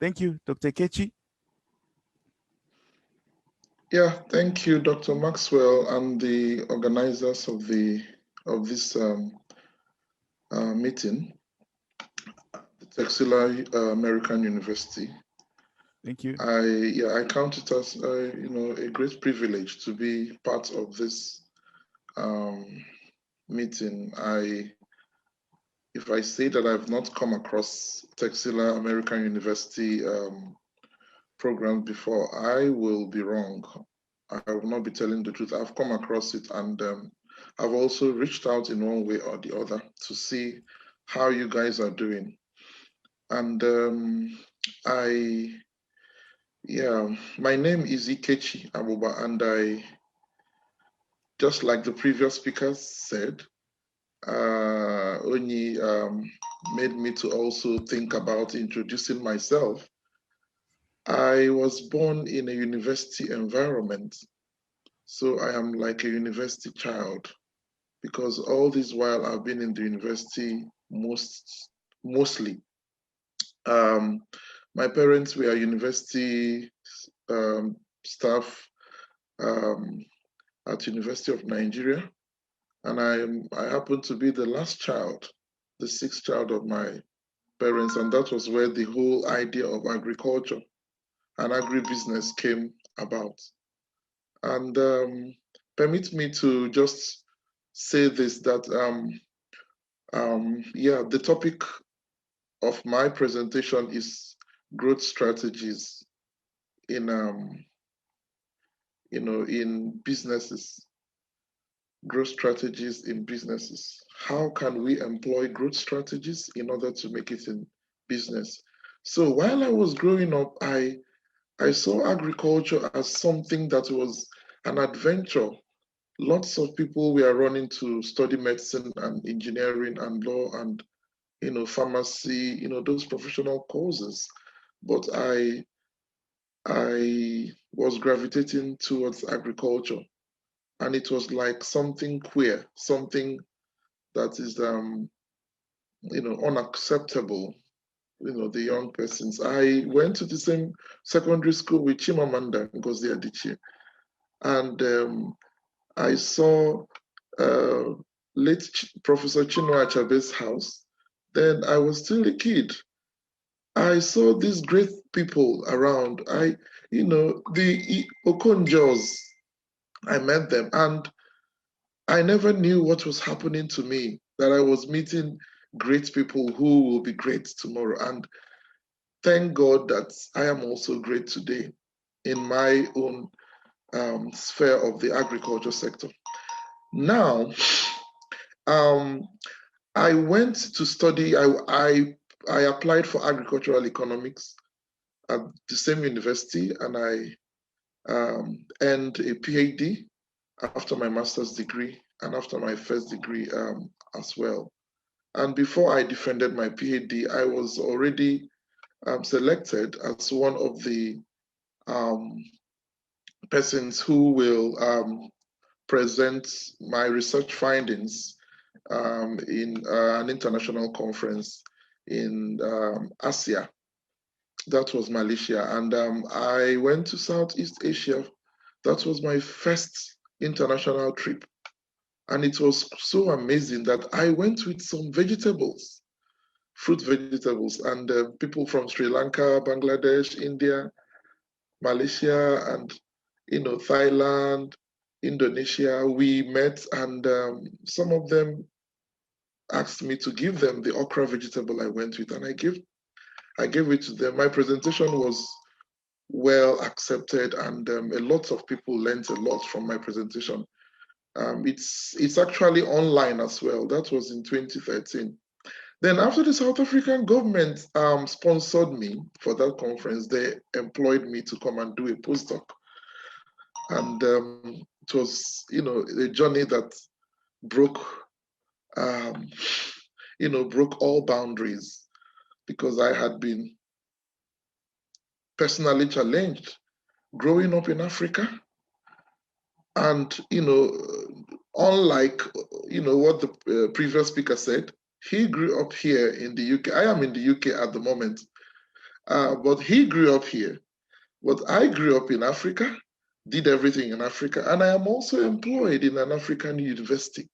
Thank you, Dr. Kechi. Yeah, thank you, Dr. Maxwell, and the organizers of this meeting, the Texila American University. Thank you. I count it as a great privilege to be part of this meeting. If I say that I've not come across Texila American University program before, I will be wrong. I will not be telling the truth. I've come across it, and I've also reached out in one way or the other to see how you guys are doing. And my name is Ikechi Abuba, and I, just like the previous speakers said, Onyi made me to also think about introducing myself. I was born in a university environment, so I am like a university child, because all this while I've been in the university mostly. My parents were university staff at University of Nigeria, and I happen to be the last child, the sixth child of my parents, and that was where the whole idea of agriculture and agribusiness came about. And permit me to just say this, that the topic of my presentation is growth strategies in in businesses. Growth strategies in businesses. How can we employ growth strategies in order to make it in business? So while I was growing up, I saw agriculture as something that was an adventure. Lots of people were running to study medicine and engineering and law and pharmacy, those professional courses. But I was gravitating towards agriculture, and it was like something queer, something that is unacceptable. The young persons. I went to the same secondary school with Chimamanda Ngozi Adichie, and I saw late Professor Chinua Achebe's house. Then I was still a kid. I saw these great people around. The Okonjos, I met them, and I never knew what was happening to me, that I was meeting great people who will be great tomorrow. And thank God that I am also great today in my own sphere of the agriculture sector. Now, I went to study, I applied for agricultural economics at the same university, and I earned a PhD after my master's degree and after my first degree as well. And before I defended my PhD, I was already selected as one of the persons who will present my research findings in an international conference in Asia. That was Malaysia. And I went to Southeast Asia. That was my first international trip. And it was so amazing that I went with some vegetables, fruit vegetables, and people from Sri Lanka, Bangladesh, India, Malaysia, and Thailand, Indonesia. We met, and some of them asked me to give them the okra vegetable I went with, and I gave it to them. My presentation was well accepted, and a lot of people learned a lot from my presentation. It's actually online as well. That was in 2013. Then after the South African government sponsored me for that conference, they employed me to come and do a postdoc. And it was, a journey that broke, broke all boundaries, because I had been personally challenged growing up in Africa. And, unlike, what the previous speaker said, he grew up here in the UK. I am in the UK at the moment. But he grew up here. But I grew up in Africa, did everything in Africa, and I am also employed in an African university.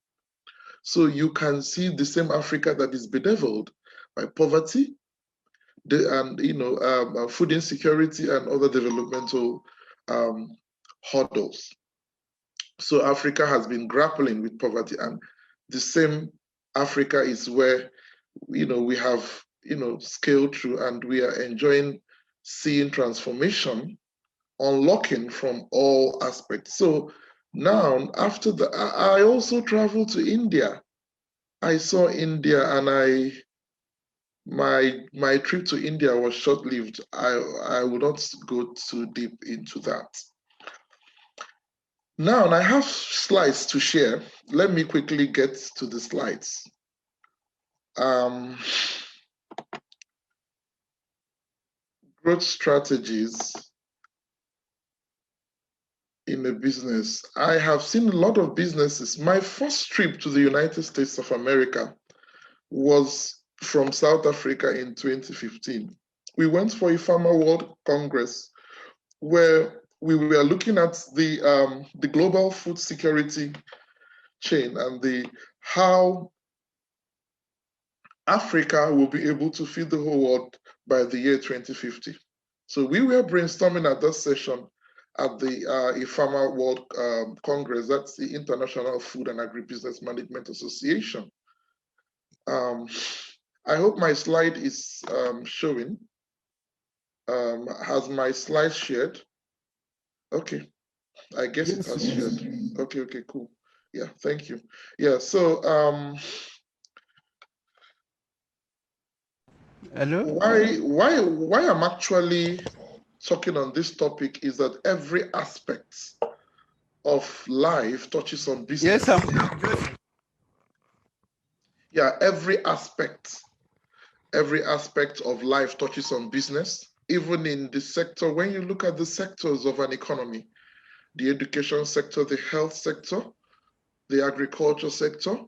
So you can see the same Africa that is bedeviled by poverty, and food insecurity and other developmental hurdles. So Africa has been grappling with poverty, and the same Africa is where we have scaled through, and we are enjoying seeing transformation, unlocking from all aspects. So now, after that, I also traveled to India. I saw India, and my trip to India was short-lived. I will not go too deep into that. Now, I have slides to share. Let me quickly get to the slides. Growth strategies in a business. I have seen a lot of businesses. My first trip to the United States of America was from South Africa in 2015. We went for a Farmer World Congress where we were looking at the global food security chain and how Africa will be able to feed the whole world by the year 2050. So we were brainstorming at that session at the IFAMA World Congress. That's the International Food and Agribusiness Management Association. I hope my slide is showing. Has my slide shared? Okay, I guess yes, it has shared. Okay, cool. Yeah, thank you. Yeah, so hello. Why I'm actually talking on this topic is that every aspect of life touches on business. Yes, I'm good. Yeah, every aspect of life touches on business. Even in the sector, when you look at the sectors of an economy, the education sector, the health sector, the agriculture sector,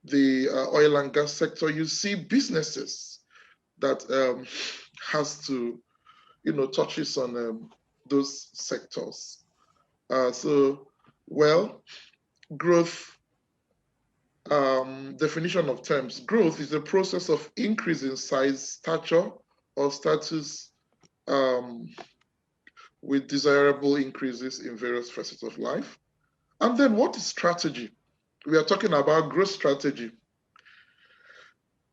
the oil and gas sector, you see businesses that has to, touches on those sectors. Growth, definition of terms. Growth is a process of increase in size, stature, or status with desirable increases in various facets of life. And then what is strategy? We are talking about growth strategy.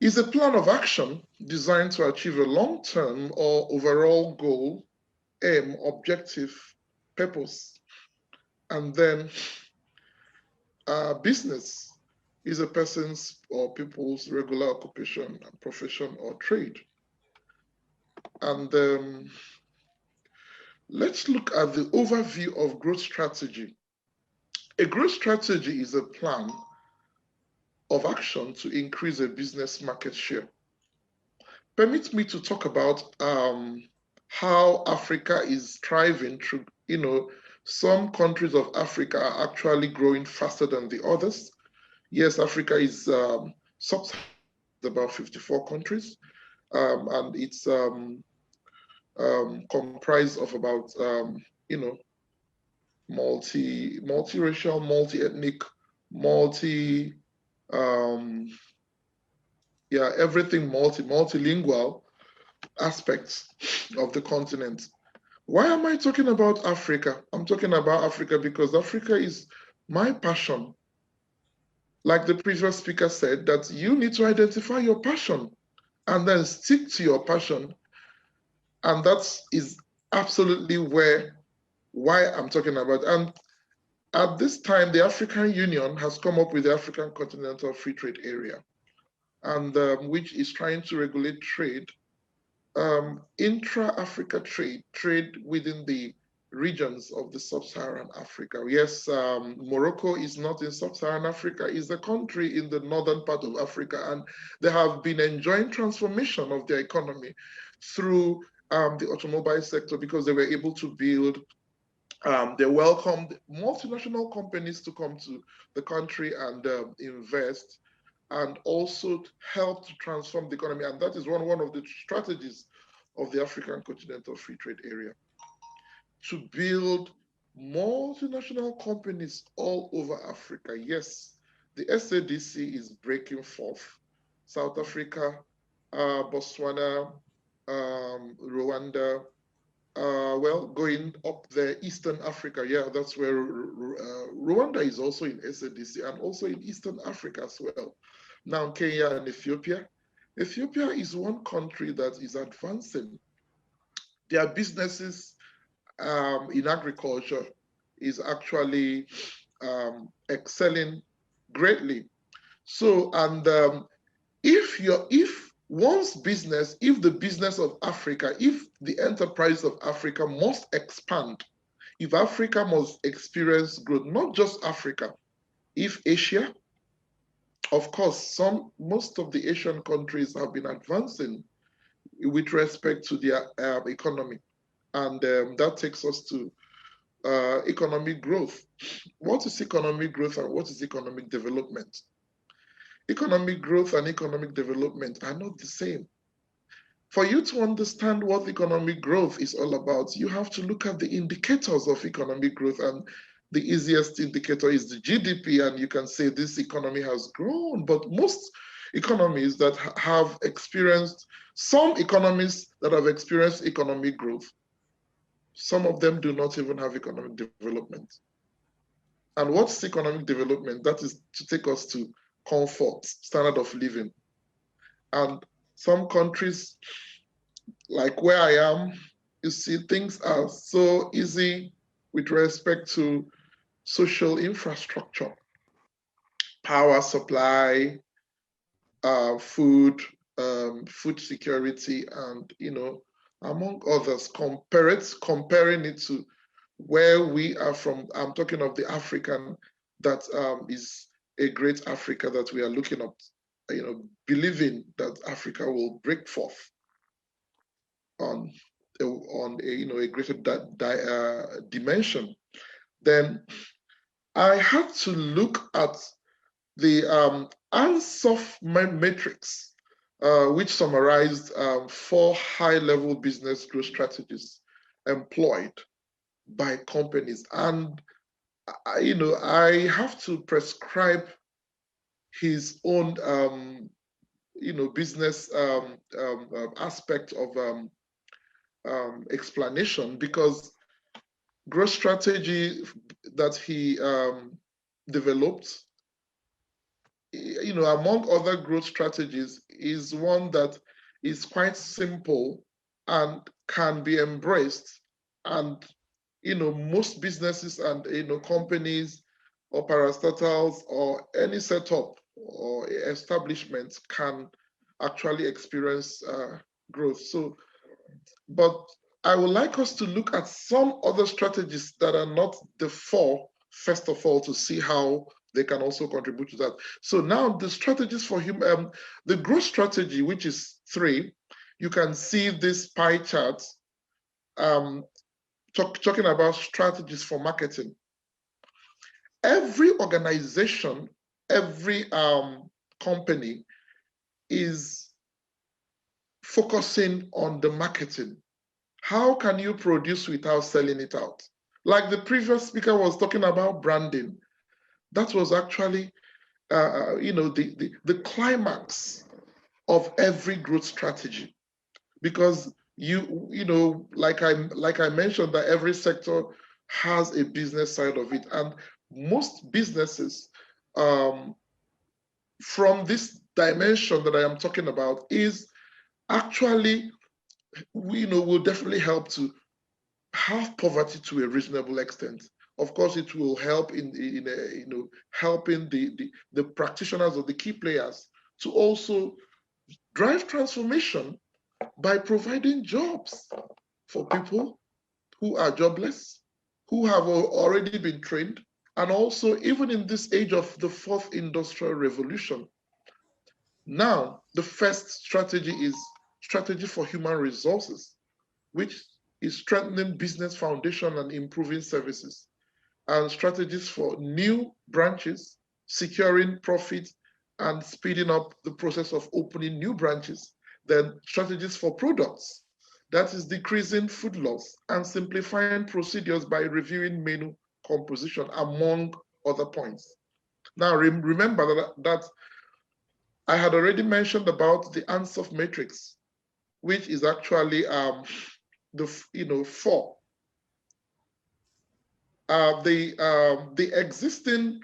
It's a plan of action designed to achieve a long-term or overall goal, aim, objective, purpose. And then business is a person's or people's regular occupation, profession, or trade. And let's look at the overview of growth strategy. A growth strategy is a plan of action to increase a business market share. Permit me to talk about how Africa is thriving through, some countries of Africa are actually growing faster than the others. Yes, Africa is about 54 countries, and it's comprised of about, multiracial, multi-ethnic, everything multilingual aspects of the continent. Why am I talking about Africa? I'm talking about Africa because Africa is my passion. Like the previous speaker said, that you need to identify your passion and then stick to your passion. And that is absolutely why I'm talking about. And at this time, the African Union has come up with the African Continental Free Trade Area, and which is trying to regulate trade, intra-Africa trade within the regions of the sub-Saharan Africa. Yes, Morocco is not in sub-Saharan Africa, it's a country in the northern part of Africa, and they have been enjoying transformation of their economy through the automobile sector because they were able to build, they welcomed multinational companies to come to the country and invest, and also help to transform the economy. And that is one of the strategies of the African Continental Free Trade Area, to build multinational companies all over Africa. Yes, the SADC is breaking forth. South Africa, Botswana, Rwanda, well, going up there, Eastern Africa, yeah, that's where Rwanda is also in SADC and also in Eastern Africa as well. Now, Kenya and Ethiopia. Ethiopia is one country that is advancing. Their businesses in agriculture is actually excelling greatly. So, and if the business of Africa, if the enterprise of Africa must expand, if Africa must experience growth, not just Africa, if Asia, of course, most of the Asian countries have been advancing with respect to their economy. And that takes us to economic growth. What is economic growth and what is economic development? Economic growth and economic development are not the same. For you to understand what economic growth is all about, you have to look at the indicators of economic growth, and the easiest indicator is the GDP, and you can say this economy has grown. But most economies that have experienced, some economies that have experienced economic growth, some of them do not even have economic development. And what's economic development? That is to take us to comfort, standard of living. And some countries, like where I am, you see things are so easy with respect to social infrastructure, power supply, food, food security, and among others. Comparing it to where we are from. I'm talking of the African that is a great Africa that we are looking at, believing that Africa will break forth on a greater dimension. Then I have to look at the ANSOF matrix, which summarized 4 high-level business growth strategies employed by companies. And I have to prescribe his own business aspect of explanation, because growth strategy that he developed, among other growth strategies, is one that is quite simple and can be embraced. And most businesses and companies or parastatals or any setup or establishment can actually experience growth. So, but I would like us to look at some other strategies that are not the 4, first of all, to see how they can also contribute to that. So now the strategies for the growth strategy, which is 3, you can see this pie chart talking about strategies for marketing. Every organization, every company is focusing on the marketing. How can you produce without selling it out? Like the previous speaker was talking about branding. That was actually, the climax of every growth strategy, because like I mentioned, that every sector has a business side of it, and most businesses, from this dimension that I am talking about, is actually, will definitely help to have poverty to a reasonable extent. Of course, it will help in helping the practitioners or the key players to also drive transformation by providing jobs for people who are jobless, who have already been trained, and also even in this age of the 4th industrial revolution. Now, the first strategy is strategy for human resources, which is strengthening business foundation and improving services, and strategies for new branches, securing profit and speeding up the process of opening new branches. Then strategies for products, That is decreasing food loss and simplifying procedures by reviewing menu composition, among other points. Now, remember that I had already mentioned about the ANSOF matrix, which is actually the 4. The existing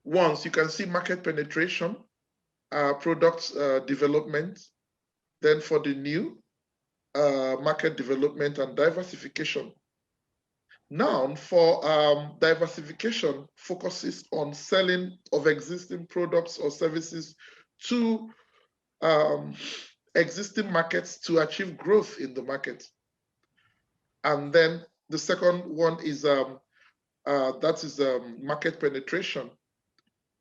ones, you can see market penetration, product development, then for the new, market development and diversification. Now, for diversification, focuses on selling of existing products or services to existing markets to achieve growth in the market. And then the second one is market penetration,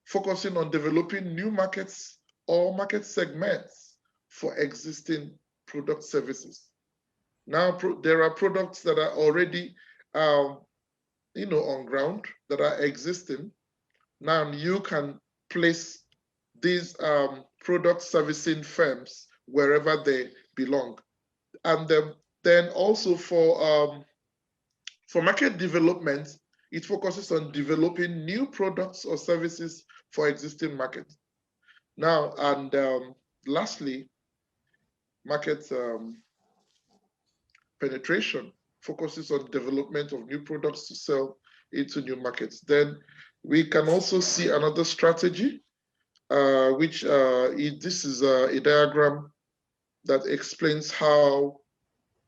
focusing on developing new markets or market segments for existing product services. Now, there are products that are already on ground, that are existing. Now you can place these product servicing firms wherever they belong. And then also for market development, it focuses on developing new products or services for existing markets. Now, and lastly, market penetration focuses on development of new products to sell into new markets. Then we can also see another strategy, this is a diagram that explains how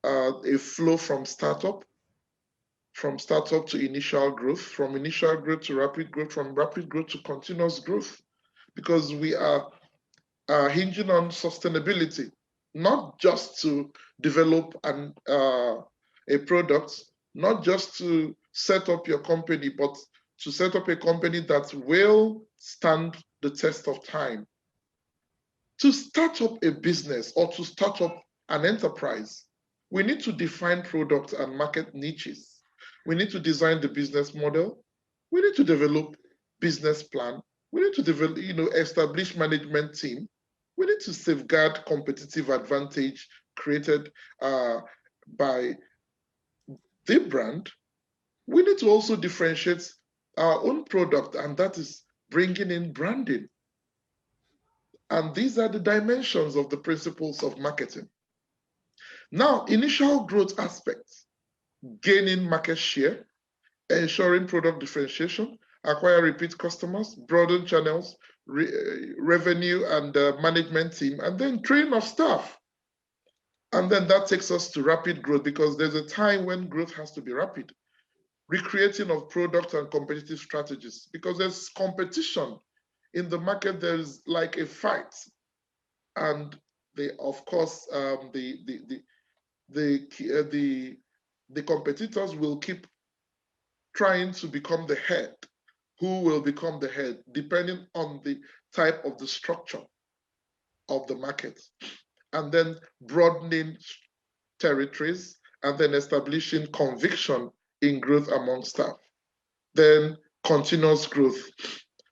a flow from startup to initial growth, from initial growth to rapid growth, from rapid growth to continuous growth, because we are hinging on sustainability, not just to develop a product, not just to set up your company, but to set up a company that will stand the test of time. To start up a business or to start up an enterprise, we need to define product and market niches. We need to design the business model. We need to develop business plan. We need to develop, establish management team. We need to safeguard competitive advantage created by the brand. We need to also differentiate our own product, and that is bringing in branding. And these are the dimensions of the principles of marketing. Now, initial growth aspects: gaining market share, ensuring product differentiation, acquire repeat customers, broaden channels, revenue and management team, and then train of staff. And then that takes us to rapid growth, because there's a time when growth has to be rapid. Recreating of product and competitive strategies, because there's competition in the market. There's like a fight, and of course the competitors will keep trying to become the head. Who will become the head, depending on the type of the structure of the market, and then broadening territories, and then establishing conviction in growth among staff. Then continuous growth,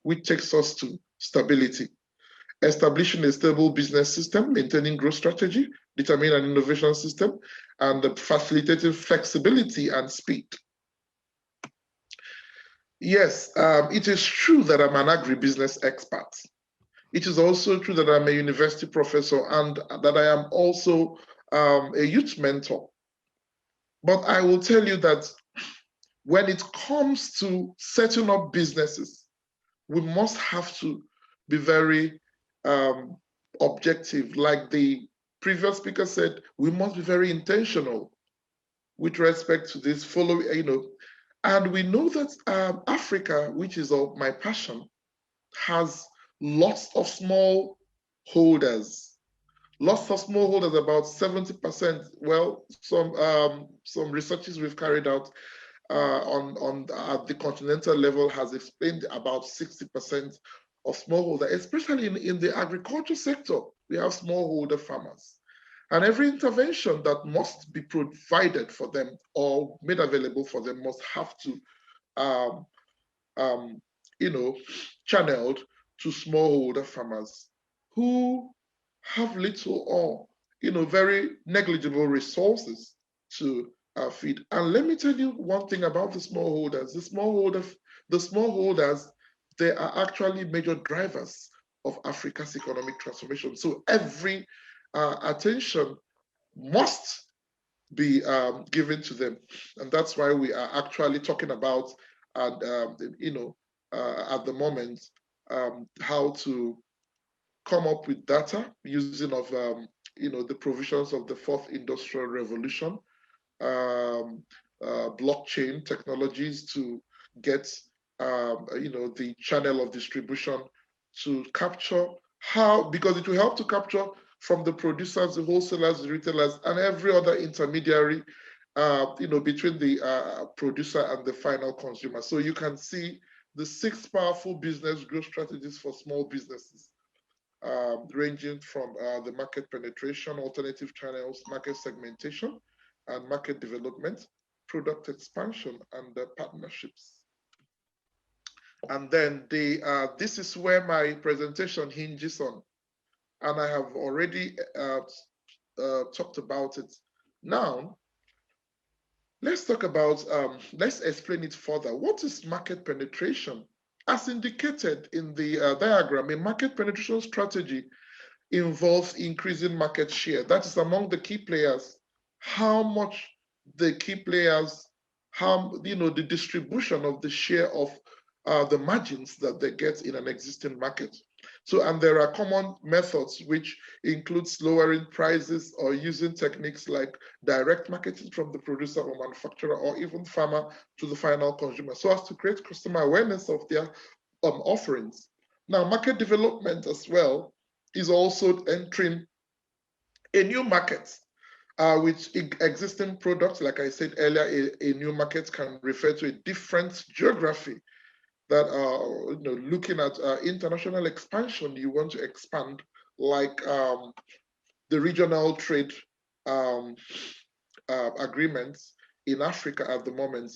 which takes us to stability. Establishing a stable business system, maintaining growth strategy, determining an innovation system, and facilitating flexibility and speed. Yes, it is true that I'm an agribusiness expert. It is also true that I'm a university professor and that I am also a youth mentor. But I will tell you that when it comes to setting up businesses, we must have to be very objective. Like the previous speaker said, we must be very intentional with respect to this and we know that Africa, which is my passion, has lots of small holders. Lots of smallholders, about 70%. Well, some researches we've carried out at the continental level has explained about 60% of smallholder, especially in the agriculture sector. We have smallholder farmers, and every intervention that must be provided for them or made available for them must have to, channeled to smallholder farmers who have little or very negligible resources to feed. And let me tell you one thing about the smallholders. The smallholders, they are actually major drivers of Africa's economic transformation. So every attention must be given to them, and that's why we are actually talking about, at the moment, how to come up with data using of the provisions of the fourth industrial revolution, blockchain technologies to get the channel of distribution to capture how, because it will help to capture from the producers, the wholesalers, the retailers, and every other intermediary between the producer and the final consumer. So you can see the 6 powerful business growth strategies for small businesses, ranging from the market penetration, alternative channels, market segmentation, and market development, product expansion, and partnerships. And then this is where my presentation hinges on, and I have already talked about it. Now, let's talk about, let's explain it further. What is market penetration? As indicated in the diagram, a market penetration strategy involves increasing market share. That is among the key players. How much the key players, the distribution of the share of the margins that they get in an existing market. So, and there are common methods which includes lowering prices or using techniques like direct marketing from the producer or manufacturer or even farmer to the final consumer, so as to create customer awareness of their offerings. Now, market development as well is also entering a new market with existing products. Like I said earlier, a new market can refer to a different geography that are looking at international expansion. You want to expand, like the regional trade agreements in Africa at the moment.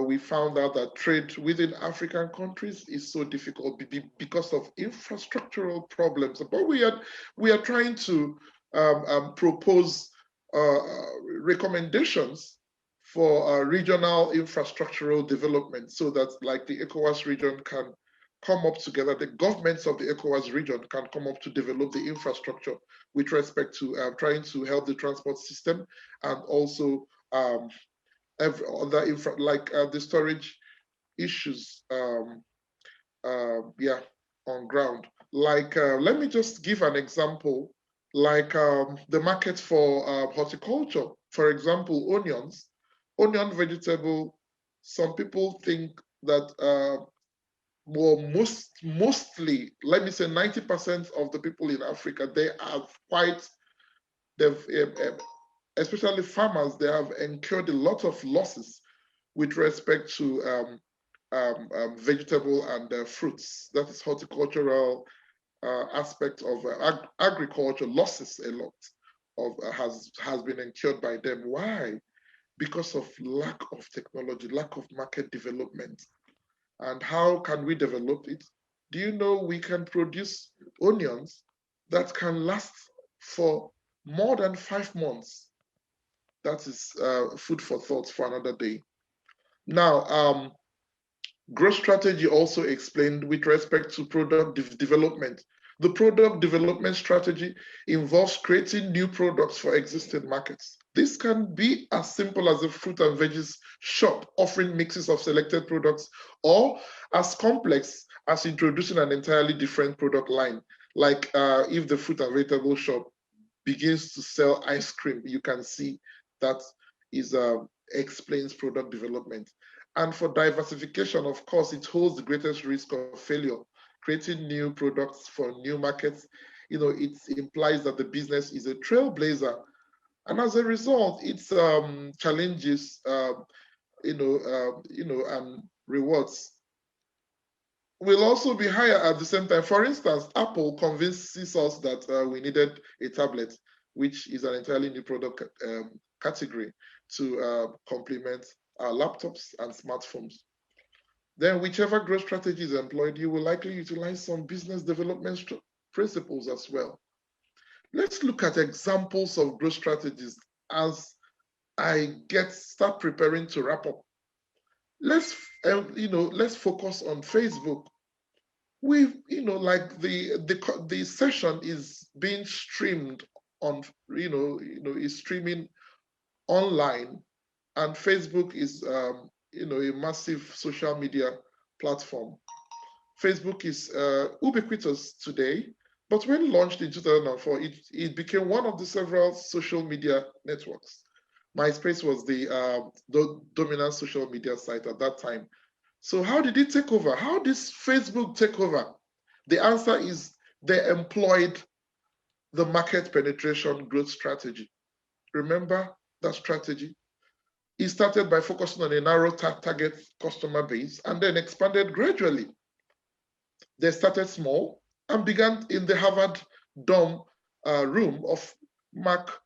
We found out that trade within African countries is so difficult because of infrastructural problems. But we are trying to propose recommendations for regional infrastructural development, so that like the ECOWAS region can come up together, the governments of the ECOWAS region can come up to develop the infrastructure with respect to trying to help the transport system, and also every other like the storage issues on ground. Like let me just give an example, like the market for horticulture, for example, onion vegetable. Some people think that mostly, let me say 90% of the people in Africa, especially farmers, they have incurred a lot of losses with respect to vegetable and fruits. That is horticultural aspect of agriculture. Losses a lot of has been incurred by them. Why? Because of lack of technology, lack of market development. And how can we develop it? Do you know we can produce onions that can last for more than 5 months? That is food for thought for another day. Now, growth strategy also explained with respect to product development. The product development strategy involves creating new products for existing markets. This can be as simple as a fruit and veggies shop offering mixes of selected products, or as complex as introducing an entirely different product line. Like if the fruit and vegetable shop begins to sell ice cream, you can see that is explains product development. And for diversification, of course, it holds the greatest risk of failure. Creating new products for new markets, it implies that the business is a trailblazer, and as a result, its challenges, and rewards will also be higher at the same time. For instance, Apple convinces us that we needed a tablet, which is an entirely new product category to complement our laptops and smartphones. Then whichever growth strategy is employed, you will likely utilize some business development principles as well. let's look at examples of growth strategies as I start preparing to wrap up. Let's let's focus on Facebook. We've like the session is being streamed on is streaming online, and Facebook is a massive social media platform. Facebook is ubiquitous today, but when launched in 2004, it became one of the several social media networks. MySpace was the dominant social media site at that time. So how did it take over? How did Facebook take over? The answer is they employed the market penetration growth strategy. Remember that strategy? It started by focusing on a narrow target customer base and then expanded gradually. They started small and began in the Harvard dorm room of Mark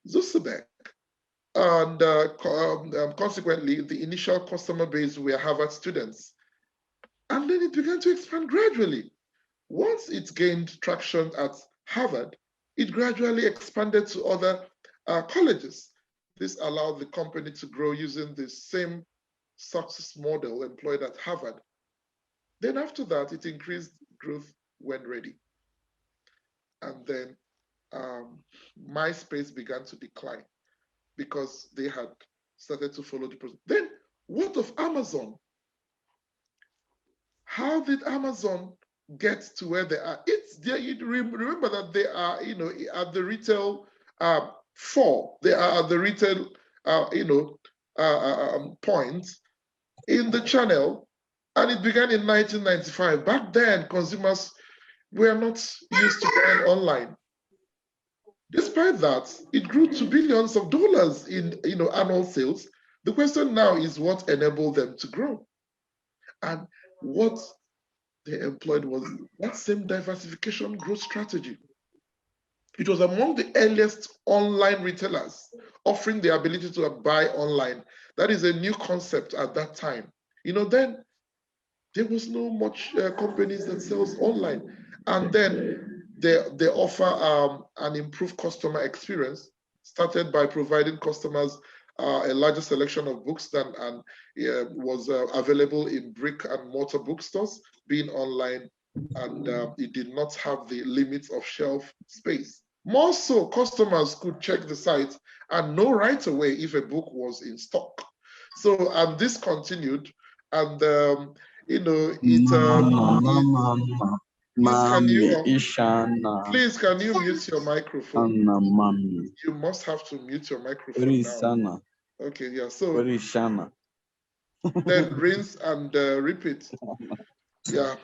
Zuckerberg. And consequently, the initial customer base were Harvard students. And then it began to expand gradually. Once it gained traction at Harvard, it gradually expanded to other colleges. This allowed the company to grow using the same success model employed at Harvard. Then after that, it increased growth when ready. And then MySpace began to decline because they had started to follow the process. Then what of Amazon? How did Amazon get to where they are? It's there. You remember that they are, at the retail they are at the retail, point in the channel, and it began in 1995. Back then, consumers were not used to buying online. Despite that, it grew to billions of dollars in annual sales. The question now is what enabled them to grow, and what they employed was that same diversification growth strategy. It was among the earliest online retailers offering the ability to buy online. That is a new concept at that time. Then there was no much companies that sells online. And then they offer an improved customer experience, started by providing customers a larger selection of books than was available in brick and mortar bookstores, being online, and it did not have the limits of shelf space. More so, customers could check the site and know right away if a book was in stock. So, and this continued, and please, can you mute your microphone? You must have to mute your microphone now. Okay, yeah. So then rinse and repeat. Yeah.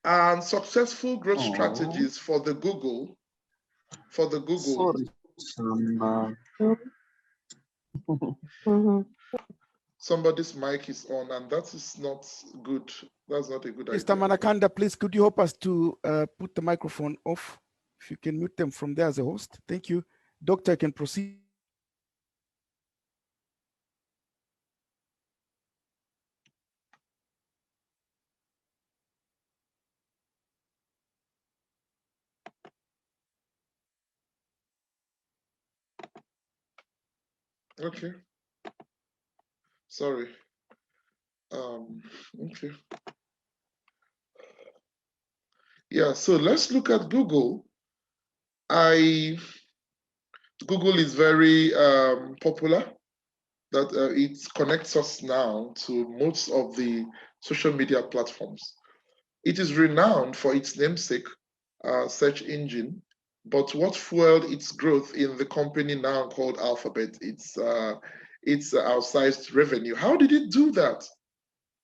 And successful growth strategies for the Google. Somebody's mic is on, and that is not good. That's not a good idea. Mr. Manakanda, please, could you help us to put the microphone off? If you can mute them from there as a host. Thank you. Doctor, can proceed. Okay. Sorry. Okay. Yeah, so let's look at Google. Google is very popular, that it connects us now to most of the social media platforms. It is renowned for its namesake search engine, but what fueled its growth in the company now called Alphabet, its outsized revenue. How did it do that?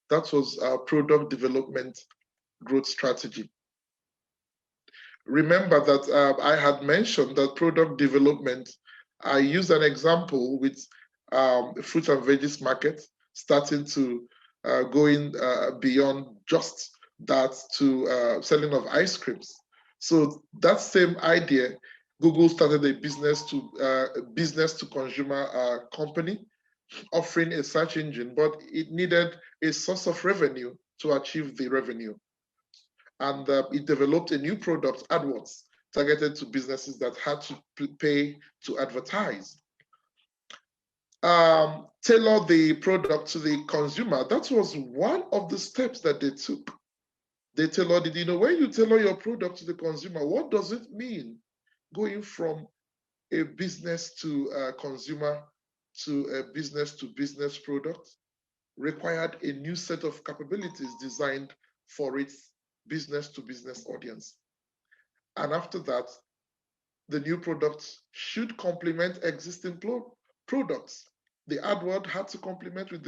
That was our product development growth strategy. Remember that I had mentioned that product development, I used an example with fruit and veggies market, starting to going beyond just that to selling of ice creams. So that same idea, Google started a business to consumer company, offering a search engine, but it needed a source of revenue to achieve the revenue. And it developed a new product, AdWords, targeted to businesses that had to pay to advertise. Tailor the product to the consumer. That was one of the steps that they took. They tailored it. You know, when you tailor your product to the consumer, what does it mean? Going from a business to a consumer to a business product required a new set of capabilities designed for its business to business audience. And after that, the new products should complement existing products. The AdWord had to complement with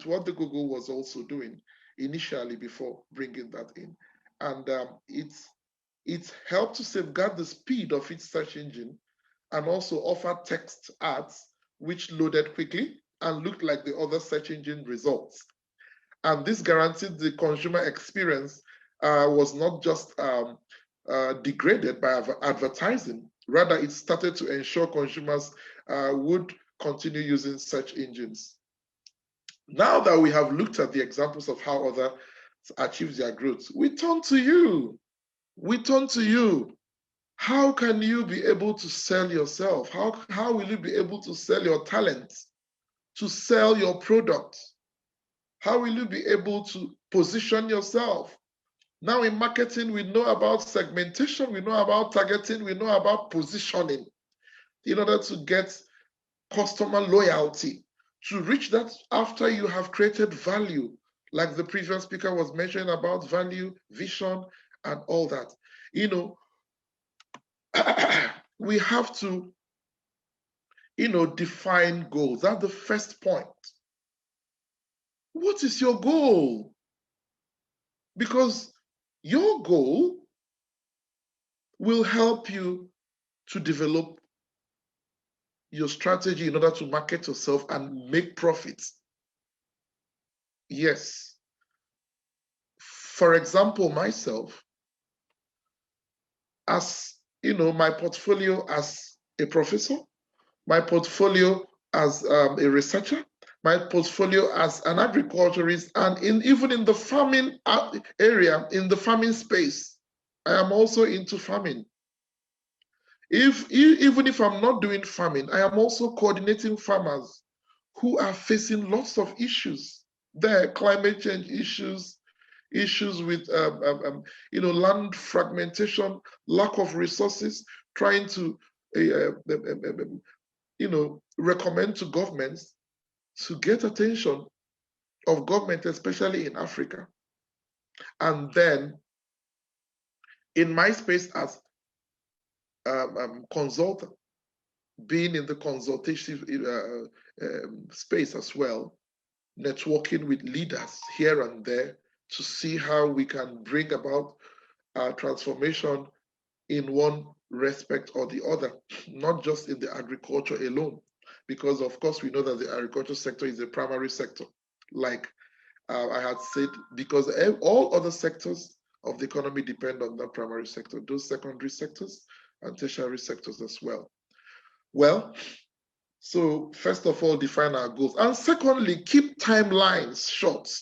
what the Google was also doing initially before bringing that in. And it's helped to safeguard the speed of its search engine and also offer text ads which loaded quickly and looked like the other search engine results. And this guaranteed the consumer experience was not just degraded by advertising. Rather, it started to ensure consumers would continue using search engines. Now that we have looked at the examples of how others achieve their growth, we turn to you. We turn to you. How can you be able to sell yourself? How will you be able to sell your talent, to sell your product? How will you be able to position yourself? Now in marketing, we know about segmentation, we know about targeting, we know about positioning in order to get customer loyalty. To reach that after you have created value, like the previous speaker was mentioning about value, vision, and all that. You know, we have to, define goals. That's the first point. What is your goal? Because your goal will help you to develop your strategy in order to market yourself and make profits. Yes. For example, myself, as my portfolio as a professor, my portfolio as a researcher, my portfolio as an agriculturist, and even in the farming area, in the farming space, I am also into farming. Even if I'm not doing farming, I am also coordinating farmers who are facing lots of issues. There are climate change issues with land fragmentation, lack of resources, trying to recommend to governments to get attention of government, especially in Africa. And then in my space as consultant, being in the consultative space as well, networking with leaders here and there to see how we can bring about transformation in one respect or the other, not just in the agriculture alone. Because of course we know that the agriculture sector is a primary sector, like I had said, because all other sectors of the economy depend on that primary sector, those secondary sectors and tertiary sectors as well. Well, so first of all, define our goals. And secondly, keep timelines short.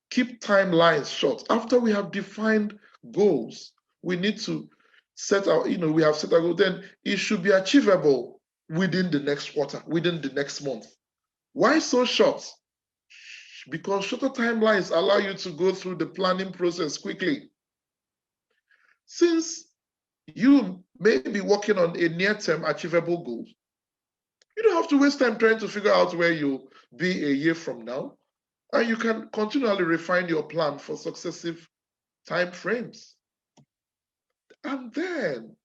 Keep timelines short. After we have defined goals, we need to set our, we have set our goal, then it should be achievable within the next quarter, within the next month. Why so short? Because shorter timelines allow you to go through the planning process quickly. Since you may be working on a near-term achievable goal, you don't have to waste time trying to figure out where you'll be a year from now, and you can continually refine your plan for successive time frames. And then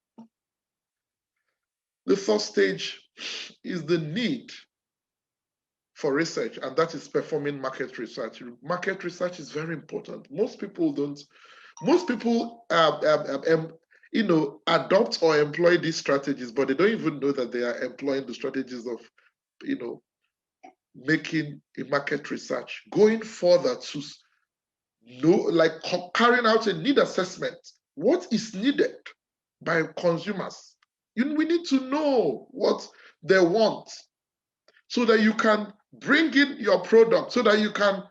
the third stage is the need for research, and that is performing market research. Market research is very important. Most people adopt or employ these strategies, but they don't even know that they are employing the strategies of, making a market research, going further to know, like carrying out a need assessment. What is needed by consumers? We need to know what they want so that you can bring in your product, so that you can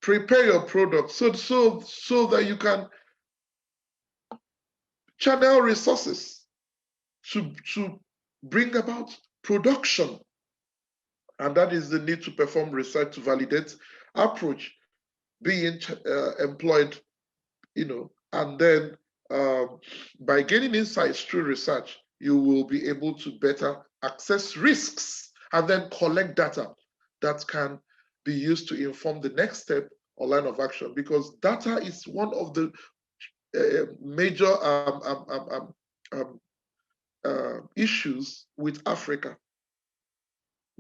prepare your product, so that you can channel resources to bring about production. And that is the need to perform research to validate approach being employed, and then by gaining insights through research, you will be able to better assess risks and then collect data that can be used to inform the next step or line of action, because data is one of the major issues with Africa.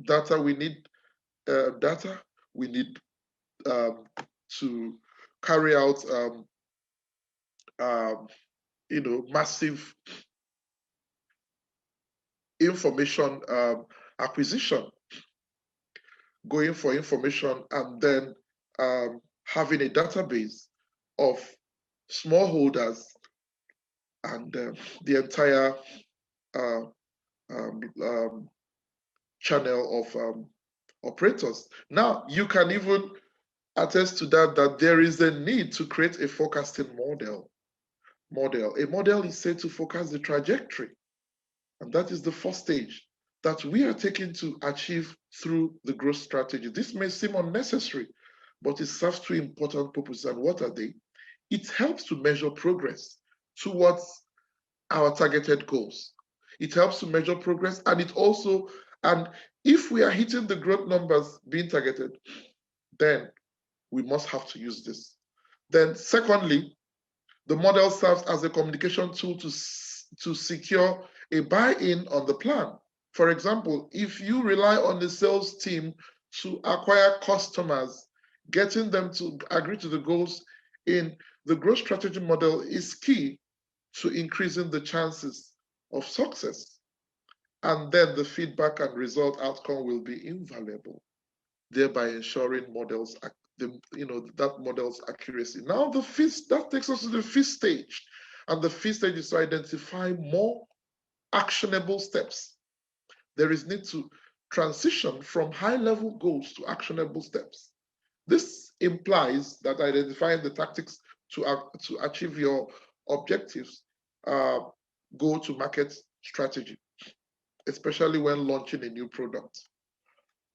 Data, we need data, we need to carry out massive information acquisition, going for information, and then having a database of smallholders and the entire channel of operators. Now, you can even attest to that there is a need to create a forecasting model. A model is said to forecast the trajectory, and that is the first stage that we are taking to achieve through the growth strategy. This may seem unnecessary, but it serves two important purposes. And what are they? It helps to measure progress towards our targeted goals. It helps to measure progress, and and if we are hitting the growth numbers being targeted, then we must have to use this. Then secondly, the model serves as a communication tool to secure a buy-in on the plan. For example, if you rely on the sales team to acquire customers, getting them to agree to the goals in the growth strategy model is key to increasing the chances of success. And then the feedback and result outcome will be invaluable, thereby ensuring that model's accuracy. Now that takes us to the fifth stage. And the fifth stage is to identify more actionable steps. There is need to transition from high-level goals to actionable steps. This implies that identifying the tactics to achieve your objectives go-to-market strategy, especially when launching a new product.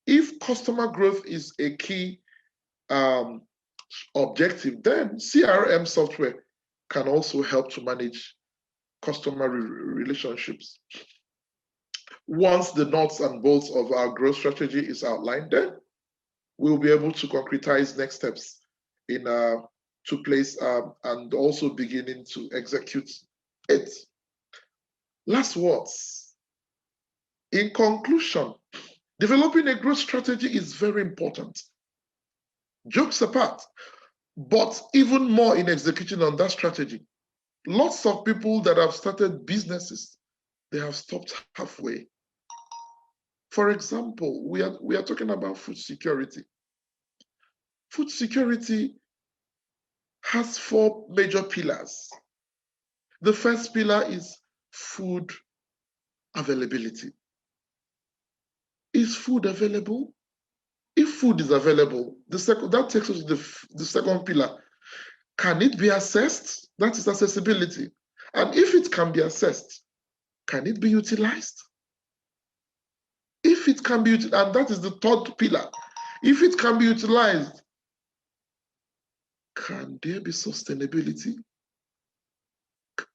If customer growth is a key objective, then CRM software can also help to manage customer relationships. Once the nuts and bolts of our growth strategy is outlined, then we'll be able to concretize next steps to place and also beginning to execute it. Last words. In conclusion, developing a growth strategy is very important. Jokes apart, but even more in executing on that strategy. Lots of people that have started businesses, they have stopped halfway. For example, we are talking about food security. Food security has 4 major pillars. The first pillar is food availability. Is food available? If food is available, that takes us to the second pillar. Can it be assessed? That is accessibility. And if it can be assessed, can it be utilized? If it can be utilized, and that is the third pillar. If it can be utilized, can there be sustainability?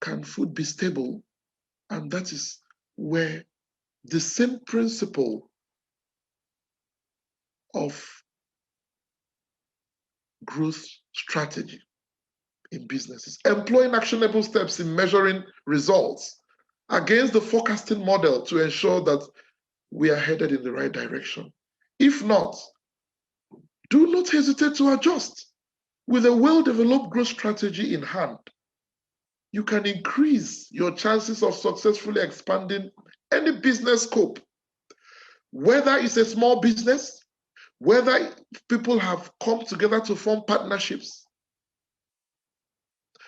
Can food be stable? And that is where the same principle of growth strategy in businesses, employing actionable steps in measuring results against the forecasting model to ensure that we are headed in the right direction. If not, do not hesitate to adjust. With a well-developed growth strategy in hand, you can increase your chances of successfully expanding any business scope, whether it's a small business, whether people have come together to form partnerships,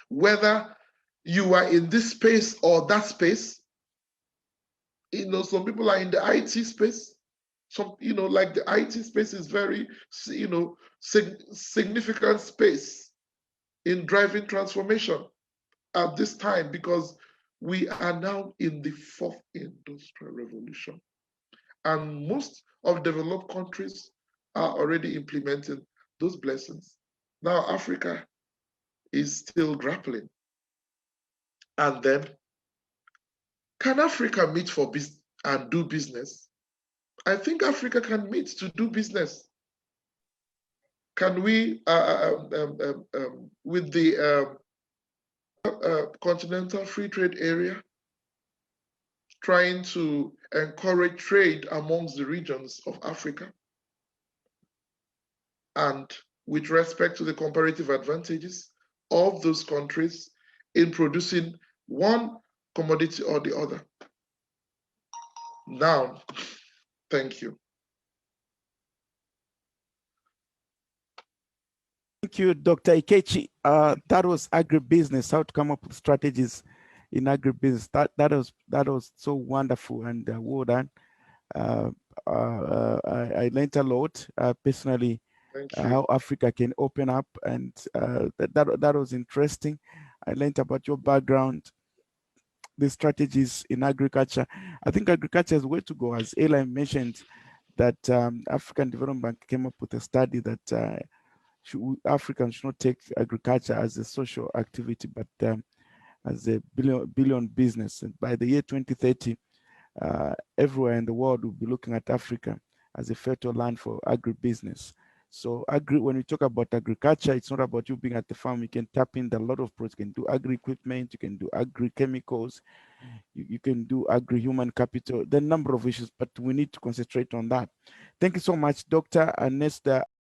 whether you are in this space or that space. Some people are in the IT space. Some, like the IT space is very, significant space in driving transformation at this time, because We are now in the fourth industrial revolution. And most of developed countries are already implementing those blessings. Now Africa is still grappling. And then, can Africa meet for business and do business? I think Africa can meet to do business. Can we, with the continental free trade area, trying to encourage trade amongst the regions of Africa, and with respect to the comparative advantages of those countries in producing one commodity or the other. Now, thank you. Thank you, Dr. Ikechi. That was agribusiness, how to come up with strategies in agribusiness. That was so wonderful and well done. I learned a lot personally, how Africa can open up, and that was interesting. I learned about your background, the strategies in agriculture. I think agriculture is way to go. As Eli mentioned, that African Development Bank came up with a study that Africans should not take agriculture as a social activity, but as a billion business. And by the year 2030, everywhere in the world will be looking at Africa as a fertile land for agribusiness. So when we talk about agriculture, it's not about you being at the farm. You can tap into a lot of products. You can do agri-equipment, you can do agri-chemicals, you can do agri-human capital. There are a number of issues, but we need to concentrate on that. Thank you so much, Dr. Anesta